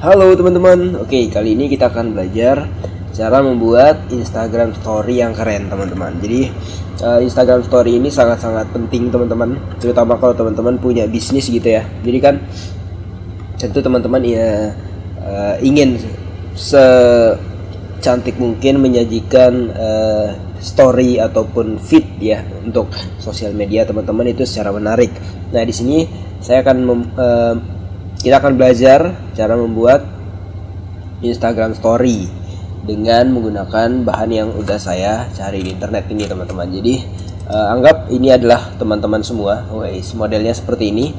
Halo teman-teman, oke kali ini kita akan belajar cara membuat Instagram Story yang keren teman-teman. Jadi Instagram Story ini sangat-sangat penting teman-teman, terutama kalau teman-teman punya bisnis gitu ya. Jadi kan tentu teman-teman ya ingin secantik mungkin menyajikan story ataupun feed ya untuk sosial media teman-teman itu secara menarik. Nah di sini saya akan kita akan belajar cara membuat Instagram Story dengan menggunakan bahan yang udah saya cari di internet ini teman-teman. Jadi anggap ini adalah teman-teman semua, modelnya seperti ini.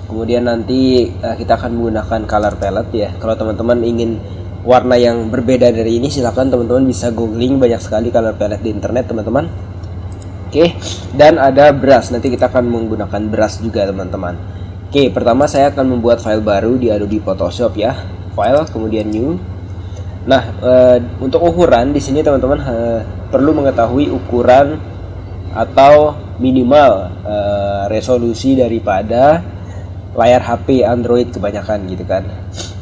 Kemudian nanti kita akan menggunakan color palette ya. Kalau teman-teman ingin warna yang berbeda dari ini, silahkan teman-teman bisa googling, banyak sekali color palette di internet teman-teman. Oke, dan ada brush, nanti kita akan menggunakan brush juga teman-teman. Oke, pertama saya akan membuat file baru di Adobe Photoshop ya. File, kemudian new. Nah, untuk ukuran di sini teman-teman perlu mengetahui ukuran atau minimal resolusi daripada layar HP Android kebanyakan gitu kan.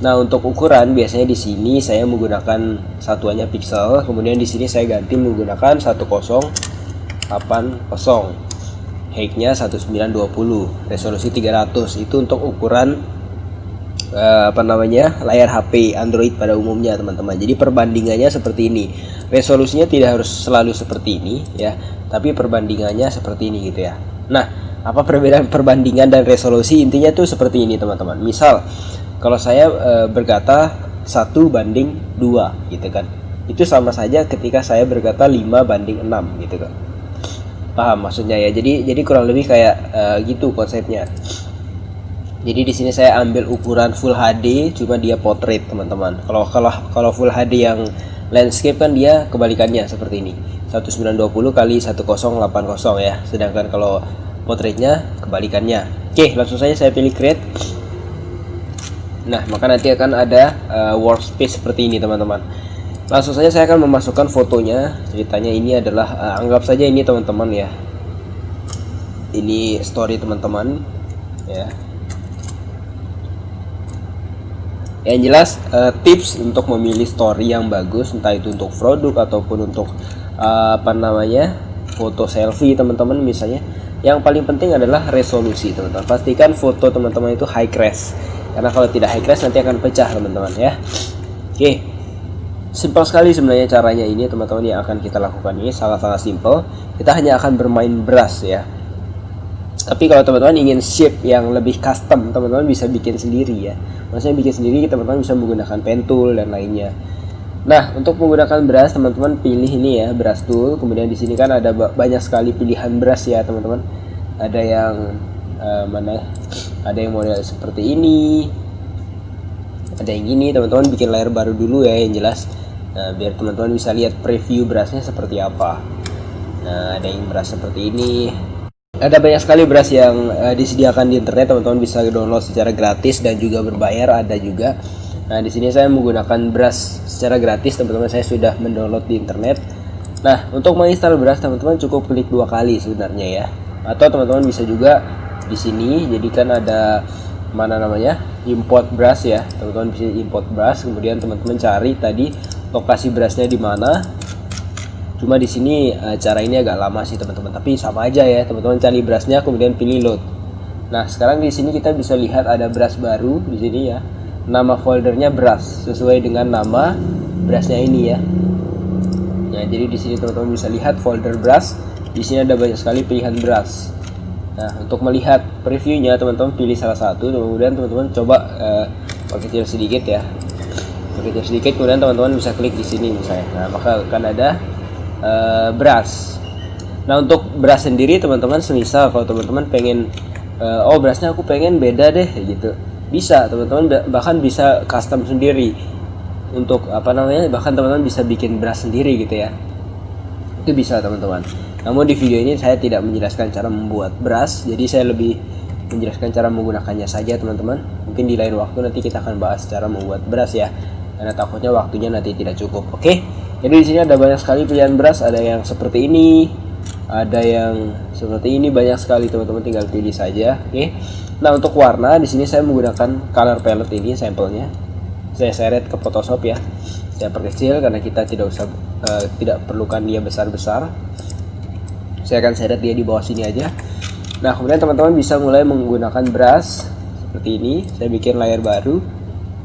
Nah, untuk ukuran biasanya di sini saya menggunakan satuannya pixel, kemudian di sini saya ganti menggunakan 1080. Height-nya 1920, resolusi 300. Itu untuk ukuran layar HP Android pada umumnya teman-teman. Jadi perbandingannya seperti ini. Resolusinya tidak harus selalu seperti ini ya, tapi perbandingannya seperti ini gitu ya. Nah, apa perbedaan perbandingan dan resolusi? Intinya tuh seperti ini teman-teman. Misal kalau saya berkata 1:2 gitu kan, itu sama saja ketika saya berkata 5:6 gitu kan. Paham maksudnya ya? Jadi kurang lebih kayak gitu konsepnya. Jadi di sini saya ambil ukuran Full HD, cuma dia portrait teman-teman. Kalau Full HD yang landscape kan dia kebalikannya seperti ini, 1920 kali 1080 ya. Sedangkan kalau portraitnya kebalikannya. Oke, langsung saja saya pilih create. Nah, maka nanti akan ada workspace seperti ini teman-teman. Langsung saja saya akan memasukkan fotonya. Ceritanya ini adalah anggap saja ini teman-teman ya, ini story teman-teman ya. Yang jelas tips untuk memilih story yang bagus, entah itu untuk produk ataupun untuk foto selfie teman-teman misalnya. Yang paling penting adalah resolusi teman-teman. Pastikan foto teman-teman itu high res, karena kalau tidak high res nanti akan pecah teman-teman ya. Oke, simpel sekali sebenarnya caranya ini teman-teman. Yang akan kita lakukan ini sangat-sangat simpel. Kita hanya akan bermain brush ya. Tapi kalau teman-teman ingin shape yang lebih custom, teman-teman bisa bikin sendiri ya. Maksudnya bikin sendiri, teman-teman bisa menggunakan pen tool dan lainnya. Nah, untuk menggunakan brush, teman-teman pilih ini ya, brush tool. Kemudian di sini kan ada banyak sekali pilihan brush ya teman-teman. Ada yang ada yang model seperti ini, ada yang ini. Teman-teman bikin layer baru dulu ya yang jelas. Nah, biar teman-teman bisa lihat preview brushnya seperti apa. Nah, ada yang brush seperti ini. Ada banyak sekali brush yang disediakan di internet, teman-teman bisa download secara gratis dan juga berbayar ada juga. Nah, di sini saya menggunakan brush secara gratis, teman-teman. Saya sudah mendownload di internet. Nah, untuk menginstal brush teman-teman cukup klik 2 kali sebenarnya ya. Atau teman-teman bisa juga di sini, jadi kan ada import brush ya. Teman-teman bisa import brush, kemudian teman-teman cari tadi lokasi brushnya di mana. Cuma di sini cara ini agak lama sih teman-teman, tapi sama aja ya. Teman-teman cari brushnya kemudian pilih load. Nah, sekarang di sini kita bisa lihat ada brush baru di sini ya. Nama foldernya brush sesuai dengan nama brushnya ini ya. Nah, jadi di sini teman-teman bisa lihat folder brush. Di sini ada banyak sekali pilihan brush. Nah, untuk melihat previewnya teman-teman pilih salah satu, kemudian teman-teman coba kecil sedikit ya. Kecil sedikit, kemudian teman-teman bisa klik di sini misalnya. Nah, maka akan ada brush. Nah, untuk brush sendiri teman-teman, semisal kalau teman-teman pengen brushnya aku pengen beda deh gitu, bisa teman-teman, bahkan bisa custom sendiri untuk bahkan teman-teman bisa bikin brush sendiri gitu ya. Itu bisa teman-teman. Namun di video ini saya tidak menjelaskan cara membuat brush, jadi saya lebih menjelaskan cara menggunakannya saja teman-teman. Mungkin di lain waktu nanti kita akan bahas cara membuat brush ya, karena takutnya waktunya nanti tidak cukup. Oke. Jadi di sini ada banyak sekali pilihan brush, ada yang seperti ini, ada yang seperti ini, banyak sekali teman-teman, tinggal pilih saja. Oke. Nah, untuk warna di sini saya menggunakan color palette ini sampelnya. saya seret ke Photoshop ya. Saya perkecil karena kita tidak perlukan dia besar-besar. Saya akan seret dia di bawah sini aja. Nah, kemudian teman-teman bisa mulai menggunakan brush seperti ini. Saya bikin layer baru.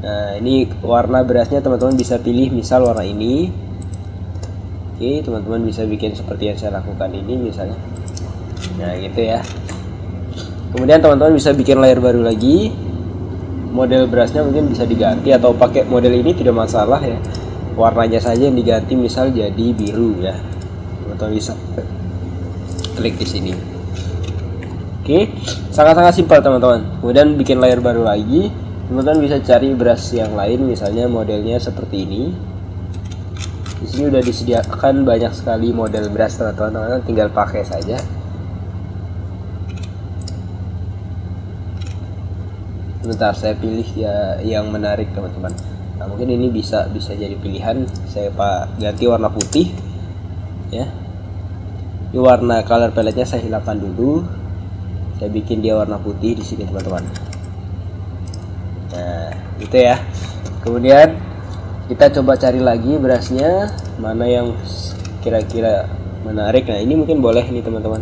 Nah, ini warna brushnya teman-teman bisa pilih misal warna ini. Oke, teman-teman bisa bikin seperti yang saya lakukan ini misalnya. Nah, gitu ya. Kemudian teman-teman bisa bikin layer baru lagi. Model brushnya mungkin bisa diganti atau pakai model ini tidak masalah ya. Warnanya saja yang diganti, misal jadi biru ya. Teman-teman bisa klik di sini. Oke, sangat-sangat simpel teman-teman. Kemudian bikin layer baru lagi. Teman-teman bisa cari brush yang lain, misalnya modelnya seperti ini. Di sini udah disediakan banyak sekali model brush teman-teman, tinggal pakai saja. Bentar, saya pilih ya yang menarik teman-teman. Nah, mungkin ini bisa jadi pilihan. Saya ganti warna putih ya. Ini warna color palette-nya saya hilangkan dulu. Saya bikin dia warna putih di sini teman-teman. Nah, gitu ya. Kemudian kita coba cari lagi brushnya mana yang kira-kira menarik. Nah, ini mungkin boleh nih teman-teman.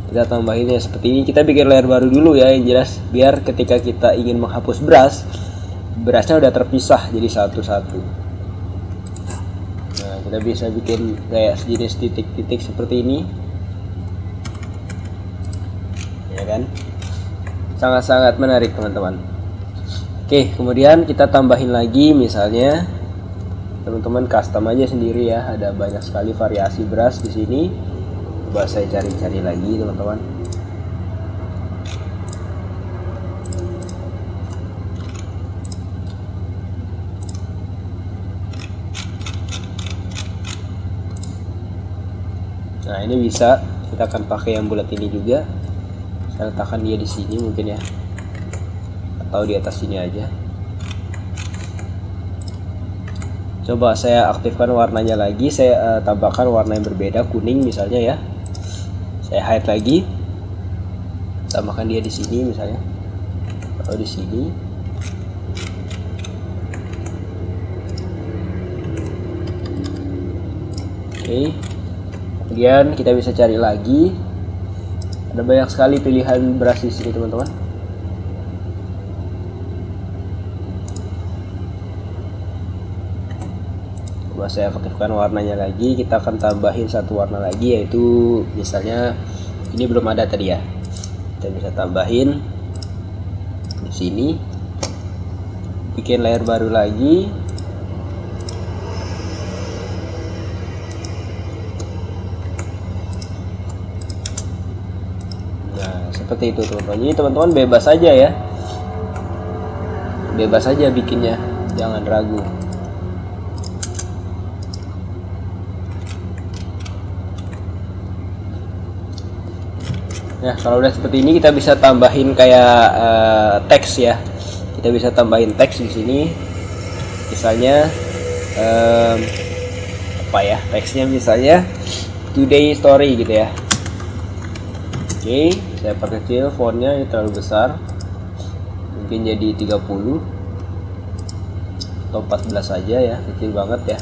Kita tambahin ya seperti ini. Kita bikin layer baru dulu ya, yang jelas biar ketika kita ingin menghapus brushnya udah terpisah jadi satu-satu. Nah, kita bisa bikin kayak sejenis titik-titik seperti ini. Ya kan? Sangat-sangat menarik teman-teman. Oke, kemudian kita tambahin lagi, misalnya teman-teman custom aja sendiri ya. Ada banyak sekali variasi brush di sini. Coba saya cari-cari lagi teman-teman. Nah, ini bisa kita akan pakai yang bulat ini juga. Saya letakkan dia di sini mungkin ya, atau di atas sini aja. Coba saya aktifkan warnanya lagi. Saya tambahkan warna yang berbeda, kuning misalnya ya. Saya hide lagi, tambahkan dia di sini misalnya, atau di sini. Oke, kemudian kita bisa cari lagi. Ada banyak sekali pilihan brush di sini teman-teman. Coba saya aktifkan warnanya lagi. Kita akan tambahin satu warna lagi, yaitu misalnya ini belum ada tadi ya. Kita bisa tambahin di sini. Bikin layer baru lagi. Nah, seperti itu teman-teman. Jadi teman-teman bebas saja ya. Bebas saja bikinnya, jangan ragu. Nah, kalau udah seperti ini kita bisa tambahin kayak teks ya. Kita bisa tambahin teks di sini. Misalnya apa ya? Teksnya misalnya today story gitu ya. Oke, saya perkecil fontnya, ini terlalu besar. Mungkin jadi 30 atau 14 saja ya, kecil banget ya.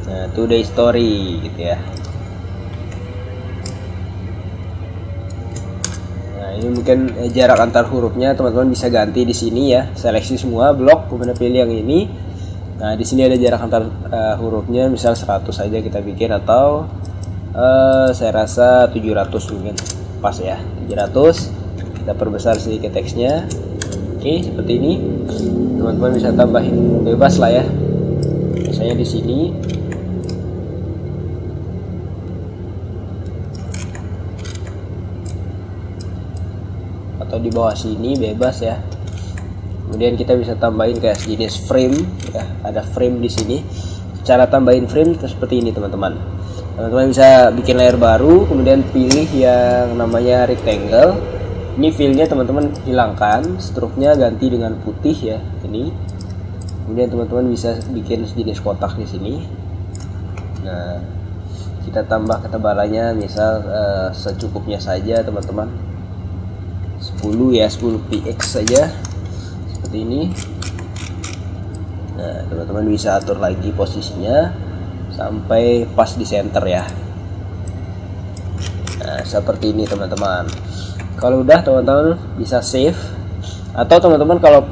Nah, today story gitu ya. Ini mungkin jarak antar hurufnya teman-teman bisa ganti di sini ya. Seleksi semua blok, kemudian pilih yang ini. Nah, di sini ada jarak antar hurufnya, misal 100 saja kita bikin, atau saya rasa 700 mungkin pas ya. 700. Kita perbesar sedikit teksnya. Oke, seperti ini. Teman-teman bisa tambahin bebas lah ya. Misalnya di sini. Atau di bawah sini bebas ya. Kemudian kita bisa tambahin kayak jenis frame ya, ada frame di sini. Cara tambahin frame seperti ini teman-teman. Teman-teman bisa bikin layer baru, kemudian pilih yang namanya rectangle. Ini fillnya teman-teman hilangkan, struknya ganti dengan putih ya ini. Kemudian teman-teman bisa bikin sejenis kotak di sini. Nah, kita tambah ketebalannya misal secukupnya saja teman-teman. 10 ya, 10 px saja seperti ini. Nah, teman-teman bisa atur lagi posisinya sampai pas di center ya. Nah, seperti ini teman-teman. Kalau udah teman-teman bisa save, atau teman-teman kalau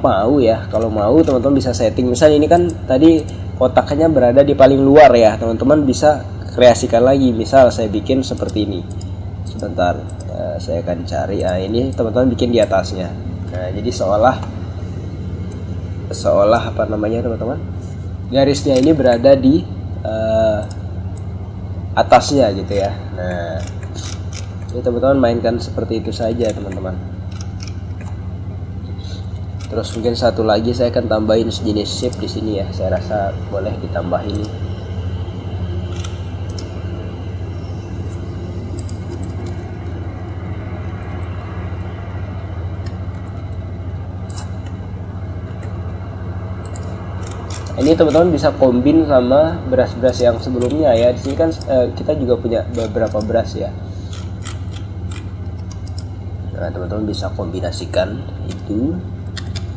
mau teman-teman bisa setting. Misalnya ini kan tadi kotaknya berada di paling luar ya, teman-teman bisa kreasikan lagi. Misal saya bikin seperti ini. Sebentar, saya akan cari. Ini teman-teman bikin di atasnya. Nah, jadi seolah apa namanya teman-teman, garisnya ini berada di atasnya gitu ya. Nah, ini teman-teman mainkan seperti itu saja teman-teman. Terus mungkin satu lagi saya akan tambahin sejenis shape di sini ya. Saya rasa boleh ditambah ini. Ini teman-teman bisa kombin sama beras-beras yang sebelumnya ya. Di sini kan kita juga punya beberapa beras ya. Nah, teman-teman bisa kombinasikan itu.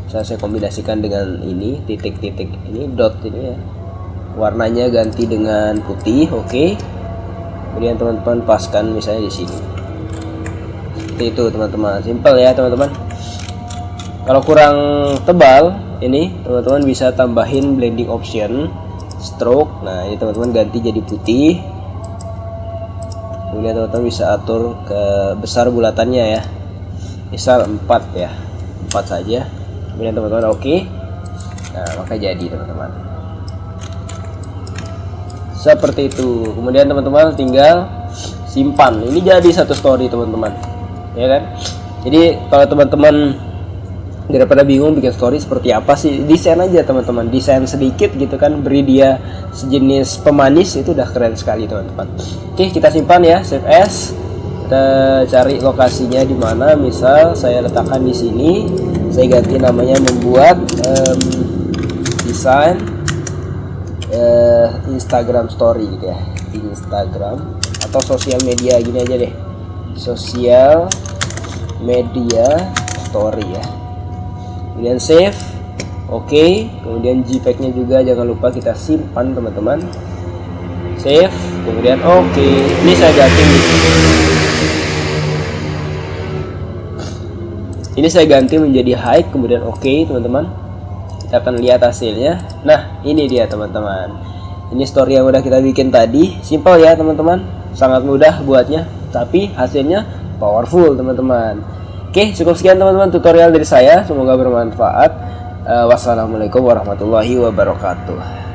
Saya kombinasikan dengan ini titik-titik ini, dot ini ya. Warnanya ganti dengan putih, oke. Kemudian teman-teman paskan misalnya di sini. Seperti itu teman-teman. Simple ya teman-teman. Kalau kurang tebal, ini teman-teman bisa tambahin blending option, stroke. Nah, ini teman-teman ganti jadi putih. Kemudian teman-teman bisa atur ke besar bulatannya ya. Misal 4 ya, 4 saja. Kemudian teman-teman oke. Nah, maka jadi teman-teman seperti itu. Kemudian teman-teman tinggal simpan. Ini jadi satu story teman-teman, ya kan. Jadi kalau teman-teman daripada bingung bikin story seperti apa sih, desain aja teman-teman, desain sedikit gitu kan, beri dia sejenis pemanis, itu udah keren sekali teman-teman. Oke, kita simpan ya, save as. Kita cari lokasinya di mana. Misal saya letakkan di sini, saya ganti namanya membuat desain Instagram story gitu ya, Instagram atau sosial media, gini aja deh, sosial media story ya. Kemudian save, oke. Kemudian JPEG nya juga jangan lupa kita simpan teman-teman. Save, kemudian oke. Ini saya ganti, ini saya ganti menjadi high, kemudian oke teman-teman. Kita akan lihat hasilnya. Nah, ini dia teman-teman. Ini story yang udah kita bikin tadi. Simple ya teman-teman, sangat mudah buatnya, tapi hasilnya powerful teman-teman. Oke, cukup sekian teman-teman tutorial dari saya. Semoga bermanfaat. Wassalamualaikum warahmatullahi wabarakatuh.